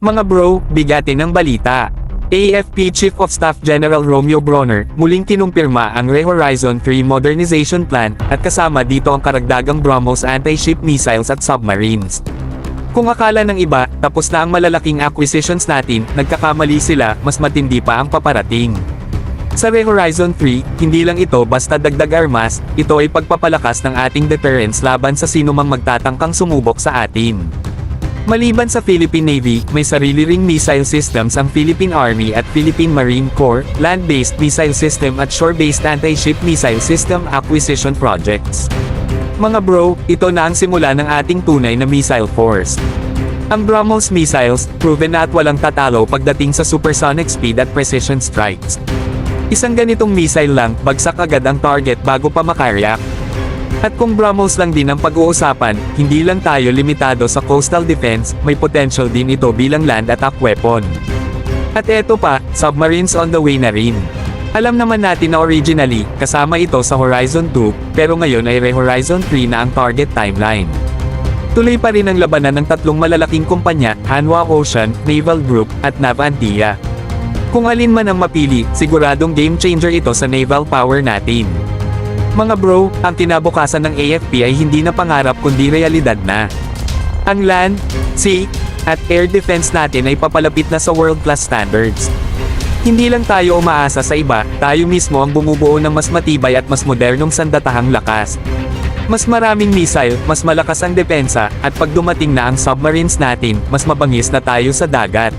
Mga bro, bigati ng balita. AFP Chief of Staff General Romeo Bronner, muling kinumpirma ang Re-Horizon 3 Modernization Plan, at kasama dito ang karagdagang BrahMos anti-ship missiles at submarines. Kung akala ng iba, tapos na ang malalaking acquisitions natin, nagkakamali sila, mas matindi pa ang paparating. Sa Re-Horizon 3, hindi lang ito basta dagdag armas, ito ay pagpapalakas ng ating deterrence laban sa sinumang magtatangkang sumubok sa atin. Maliban sa Philippine Navy, may sarili ring missile systems ang Philippine Army at Philippine Marine Corps, land-based missile system at shore-based anti-ship missile system acquisition projects. Mga bro, ito na ang simula ng ating tunay na missile force. Ang BrahMos missiles, proven na at walang tatalo pagdating sa supersonic speed at precision strikes. Isang ganitong missile lang, bagsak agad ang target bago pa makareact. At kung BrahMos lang din ang pag-uusapan, hindi lang tayo limitado sa coastal defense, may potential din ito bilang land attack weapon. At eto pa, submarines on the way na rin. Alam naman natin na originally, kasama ito sa Horizon 2, pero ngayon ay Re-Horizon 3 na ang target timeline. Tuloy pa rin ang labanan ng tatlong malalaking kumpanya, Hanwha Ocean, Naval Group, at Navantia. Kung alin man ang mapili, siguradong game changer ito sa naval power natin. Mga bro, ang kinabukasan ng AFP ay hindi na pangarap kundi realidad na. Ang land, sea, at air defense natin ay papalapit na sa world-class standards. Hindi lang tayo umaasa sa iba, tayo mismo ang bumubuo ng mas matibay at mas modernong sandatahang lakas. Mas maraming missile, mas malakas ang depensa, at pag dumating na ang submarines natin, mas mabangis na tayo sa dagat.